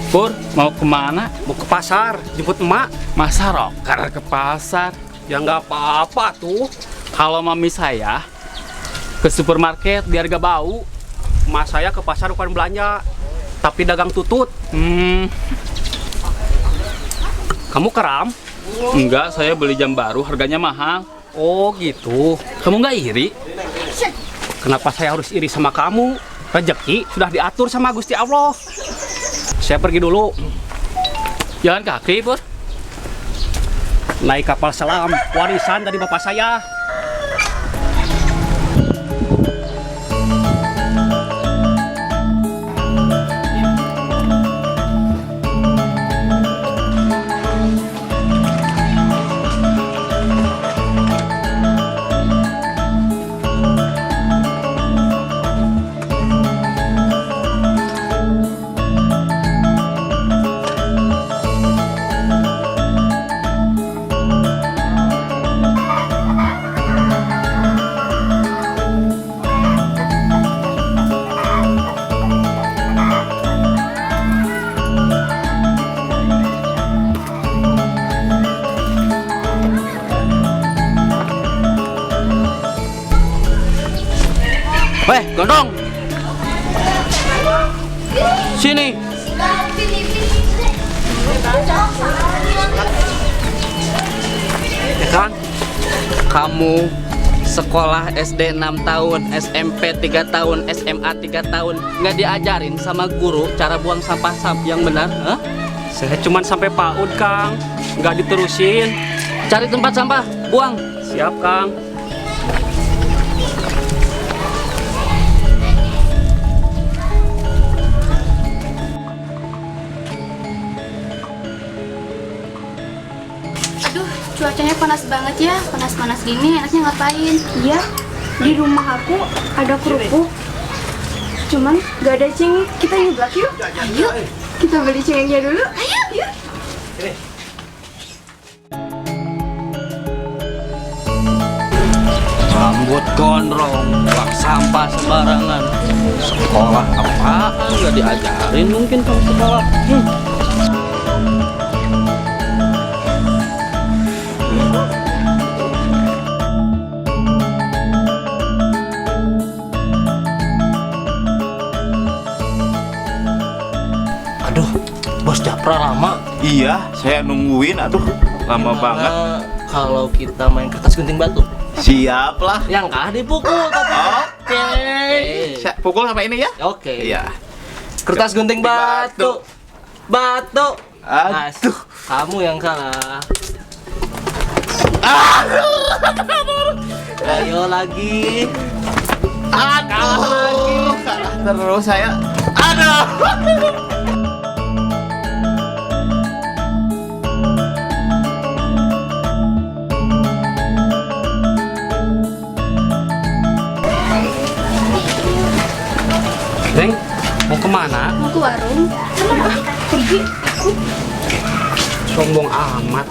Pur, mau kemana? Mau ke pasar, jemput emak. Masa rocker ke pasar? Ya nggak apa-apa tuh. Kalau mami saya ke supermarket biar gak bau. Emak saya ke pasar bukan belanja, tapi dagang tutut. Kamu keram? Enggak, saya beli jam baru, harganya mahal. Oh gitu. Kamu nggak iri? Kenapa saya harus iri sama kamu? Rezeki sudah diatur sama Gusti Allah. Saya pergi dulu. Jalan kaki, Pur. Naik kapal selam, warisan dari bapak saya. Weh, gondong. Sini. Ya kan? Kamu sekolah SD 6 tahun, SMP 3 tahun, SMA 3 tahun nggak diajarin sama guru cara buang sampah yang benar? Hah? Saya cuman sampai PAUD, Kang. Nggak diterusin. Cari tempat sampah, buang. Siap, Kang. Aduh, cuacanya panas banget ya. Panas-panas gini enaknya ngapain? Iya, di rumah aku ada kerupuk. Cuman gak ada cengek. Kita nyeblak yuk. Ayo, Kita beli cengeknya dulu. ayo. Yuk. Rambut gondrong, buang sampah sembarangan. Sekolah apaan nggak diajarin mungkin kamu sekolah. Aduh, Bos Japra lama. Iya, saya nungguin. Aduh, lama banget. Kalau kita main kertas gunting batu, Siap lah. yang kah dipukul tapi. Oke. Saya pukul sama ini ya? Oke. Iya. Kertas gunting batu. Batu. Aduh. Kamu yang salah. Ayo lagi. Aduh. Kalah terus saya. Aduh. Neng, mau kemana? Mau ke warung? Pergi. Sombong amat.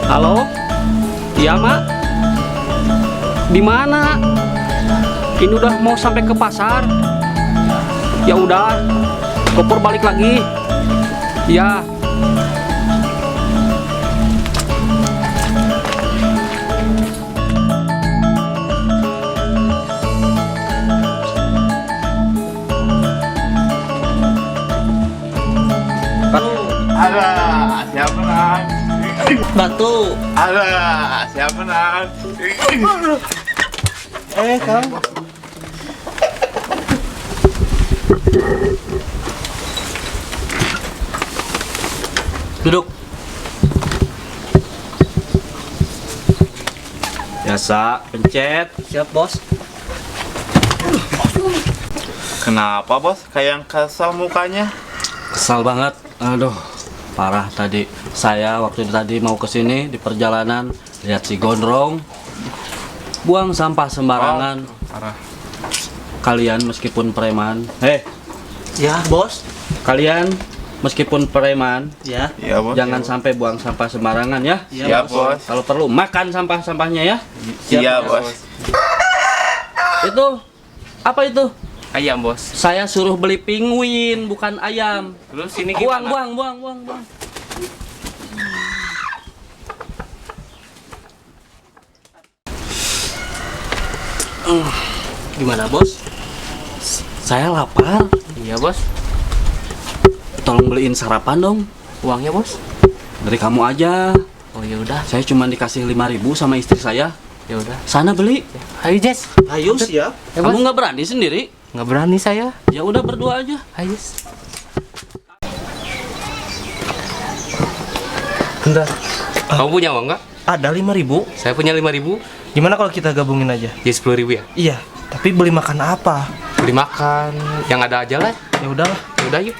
Halo? Iya, Mak? Di mana? Ini udah mau sampai ke pasar. Ya udah, Kopur balik lagi. Ya. Alah, siapa menang? Batu. Alah, siapa menang? Kang. Duduk. Biasa, pencet. Siap, Bos. Kenapa bos? Kayak yang kesal mukanya? Kesal banget. Aduh, parah tadi. Saya waktu tadi mau ke sini di perjalanan lihat si gondrong buang sampah sembarangan. Parah. Kalian meskipun preman, ya bos, kalian Meskipun preman, ya. Iya, Bos. Jangan sampai buang sampah sembarangan ya. Siap, Bos. Kalau perlu makan sampah-sampahnya ya. Iya, Bos. Itu apa itu? Ayam, Bos. Saya suruh beli penguin, bukan ayam. Terus ini Buang, gimana? buang. Gimana, Bos? Saya lapar. Iya, Bos. Tolong beliin sarapan dong. Uangnya, Bos? Dari kamu aja. Oh, ya udah. Saya cuma dikasih 5.000 sama istri saya. Ya udah. Sana beli. Ayo, Jess. Ayo siap. Ya, Bos. Kamu nggak berani sendiri? Nggak berani saya. Ya udah berdua aja. Ayo, Jess. Bentar, Kamu punya uang nggak? ada 5.000. Saya punya 5.000. Gimana kalau kita gabungin aja? Jadi 10.000 ya? Iya, tapi beli makan apa? Beli makan. Yang ada aja lah. Ya udahlah. Ya udah, yuk.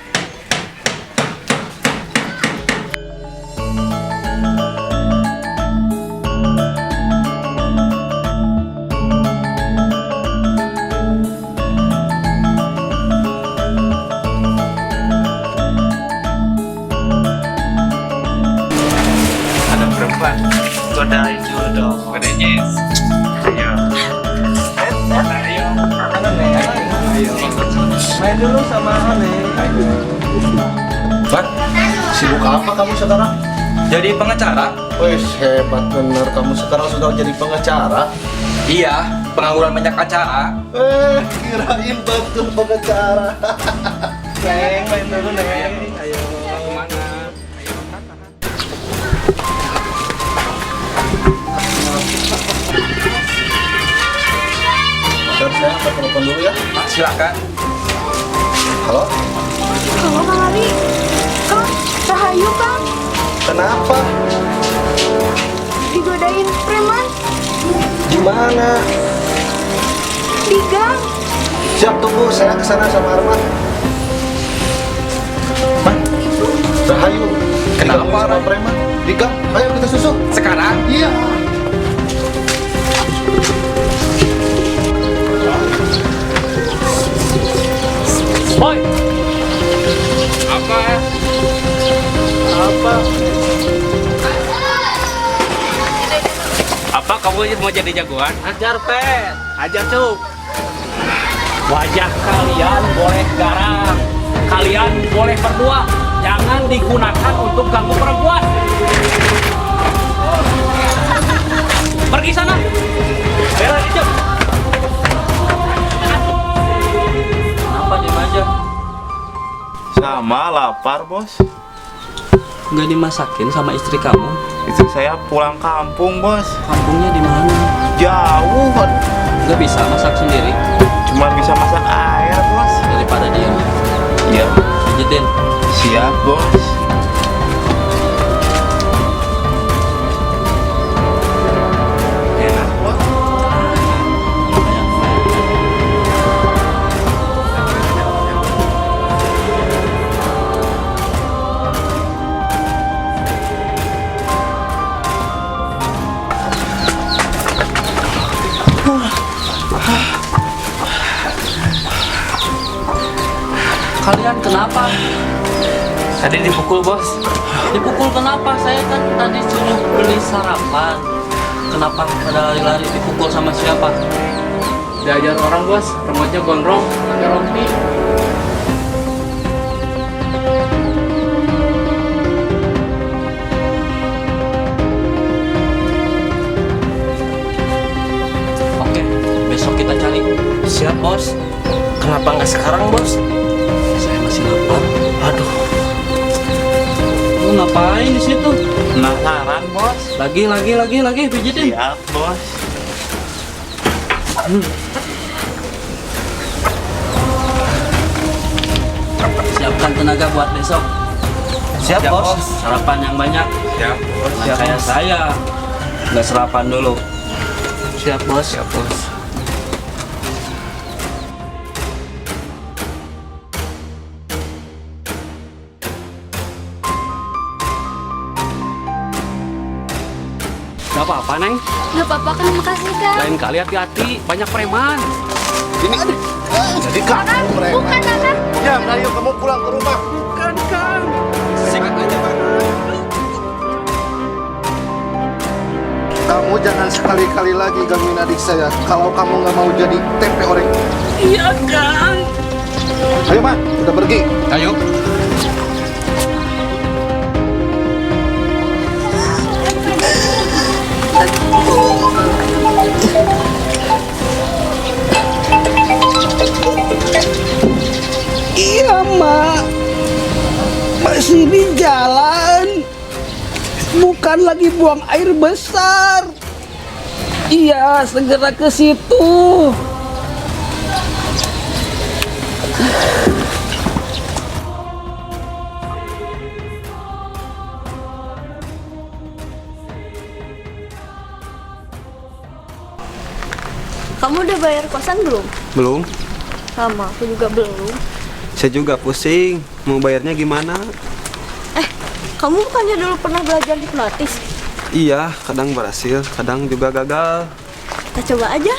Ada perempuan. Godain dulu dong. Ada Jess. Ayo. Main dulu sama Ane. Bat, sibuk apa kamu sekarang? Jadi pengacara? Wih, hebat bener kamu sekarang sudah jadi pengacara. Iya, pengangguran banyak acara. Kirain betul pengacara. Neng, main dulu Neng. Ayo. Kemana? Dan saya angkat telepon dulu ya. Silakan. Halo, Halo Kang Ali. Kang, Rahayu Kang. kenapa? Digodain preman Di mana? di gang. Siap, tunggu, saya kesana sama Arman. Man, Rahayu. Kenapa, Digangguin sama Ray? preman? Di gang, ayo kita susu. Sekarang? Iya. Boy. Apa? Apa? Apa kamu mau jadi jagoan? Ajar pet. Ajar cuk. Wajah kalian boleh garang. Kalian boleh berdua. Jangan digunakan untuk ganggu perempuan. Pergi sana. Bela hijau. Kenapa diem aja? Sama lapar, Bos. Nggak dimasakin sama istri kamu? Istri saya pulang kampung, Bos. Kampungnya di mana? Jauh, aduh. Nggak bisa masak sendiri Cuma bisa masak air, Bos. daripada dia. Iya. Pijitin. Siap, Bos. Enak, Bos. Kalian kenapa? Tadi dipukul, Bos. Dipukul kenapa? Saya kan tadi suruh beli sarapan. Kenapa pada lari-lari dipukul sama siapa? Diajar orang, Bos. Rambutnya gondrong, pakai rompi. Oke, besok kita cari. Siap, Bos. Kenapa nggak sekarang, Bos? Saya masih lapar. Aduh. Lu ngapain di situ? Penasaran, Bos. Lagi, pijitin. Siap, Bos. Siapkan tenaga buat besok. Siap, Bos. Sarapan yang banyak. Siap, Bos. Nah, saya nggak sarapan dulu. Siap, Bos. Siap, Bos. Gak apa-apa, Neng. Gak apa-apa kan, makasih Kang. Lain kali hati-hati, banyak preman. Jadi kamu mereka. Bukan Nana. Ya, ayo kamu pulang ke rumah. Bukan, Kang. Kamu jangan sekali-kali lagi gangguin adik saya. Kalau kamu nggak mau jadi tempe orek. Iya, Kang. Ayo, Man. Kita pergi. Ayo. Iya, Mak. Masih di jalan. Bukan lagi buang air besar. Iya, segera ke situ. Kamu udah bayar kosan belum? Belum. Sama, aku juga belum. Saya juga pusing. Mau bayarnya gimana? Kamu bukannya dulu pernah belajar hipnotis? Iya, kadang berhasil, kadang juga gagal. Kita coba aja.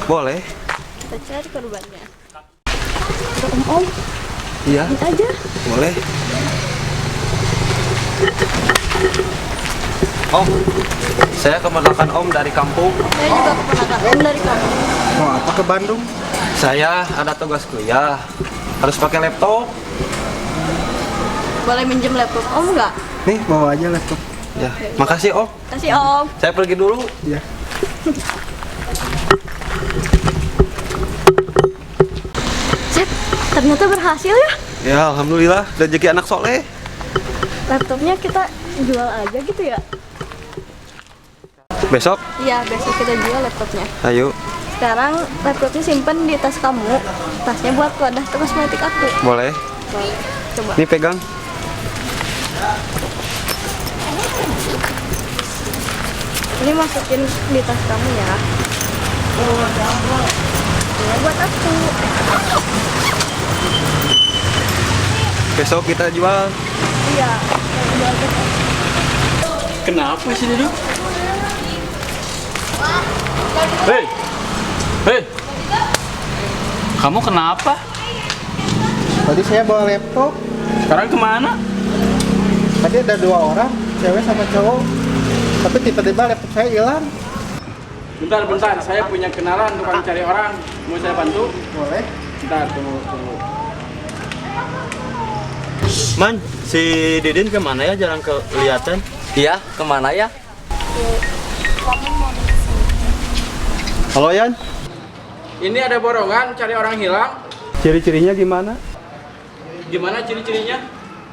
Boleh? Kita cari korbannya. Om, Iya, kita aja. boleh. Om, saya keponakan Om dari kampung. Saya juga keponakan Om dari kamu. Mau apa ke Bandung? Saya ada tugas kuliah. Harus pakai laptop. Boleh minjem laptop Om nggak? Nih, bawa aja laptop. Ya, makasih Om. Kasih Om. Saya pergi dulu. Ya. Cep, ternyata berhasil ya. Ya, alhamdulillah rezeki anak soleh. Laptopnya kita jual aja gitu ya? Besok, Iya, besok kita jual laptopnya. ayo. Sekarang laptopnya simpen di tas kamu. Tasnya buat wadah kosmetik aku. Boleh. Boleh. Coba. Ini pegang. Ini masukin di tas kamu ya. Ini buat aku. Besok kita jual. Iya. Jual besok. Kenapa sih Duduk? Hei! Hei! Kamu kenapa? Tadi saya bawa laptop. Sekarang kemana? Tadi ada 2 orang, cewek sama cowok. Tapi tiba-tiba laptop saya hilang. Bentar, saya punya kenalan tukang cari orang. Mau saya bantu? Boleh? Bentar, tunggu. Man, si Didin kemana ya? Jarang kelihatan. Iya, kemana ya? Halo, Yan. Ini ada borongan cari orang hilang. Ciri-cirinya gimana? Gimana ciri-cirinya?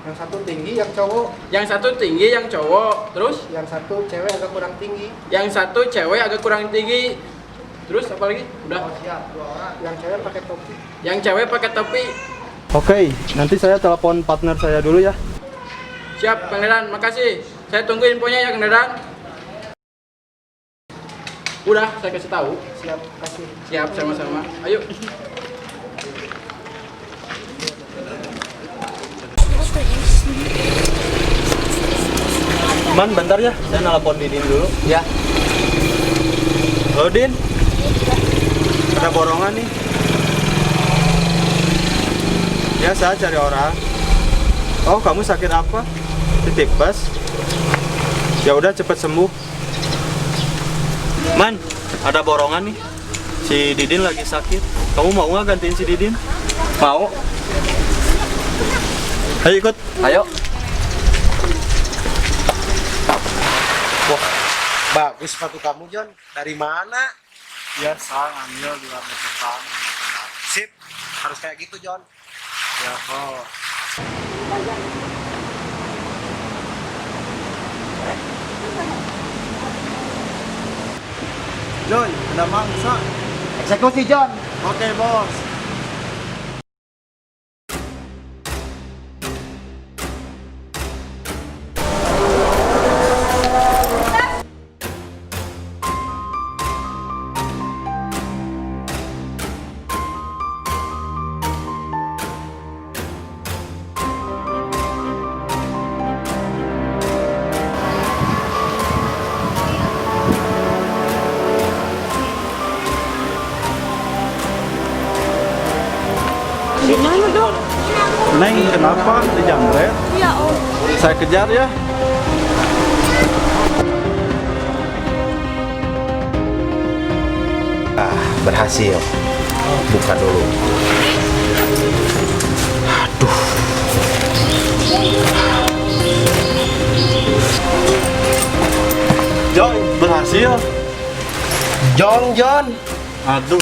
Yang satu tinggi, yang cowok. Yang satu tinggi, yang cowok. Terus? Yang satu cewek agak kurang tinggi. Yang satu cewek agak kurang tinggi. Terus apa lagi? Udah. Siap, 2 orang. Yang cewek pakai topi. Yang cewek pakai topi. Oke, nanti saya telepon partner saya dulu ya. Siap, Kang Dedan. Makasih. Saya tunggu infonya ya, Kang Dedan. Udah, saya kasih tahu. Siap, kasih. Siap, sama-sama. Ayo. Man, bentar ya. Saya nelpon Didin dulu. Ya. Halo, Din. Ada borongan nih. Ya, saya cari orang. Oh, kamu sakit apa? Tipes. Ya udah, cepet sembuh. Man, ada borongan nih. Si Didin lagi sakit. Kamu mau nggak gantiin si Didin? Mau? Ayo ikut. Ayo. Bagus sepatu kamu, John. Dari mana? Ya, saya ngambil di luar depan. Sip. Harus kayak gitu, John. Ya, kok. John, ada mangsa. Eksekusi, John. Oke, bos. Gimana dong? Neng, kenapa dijamret? Iya Om. Saya kejar ya. berhasil. Buka dulu. Aduh. John, berhasil. John. Aduh,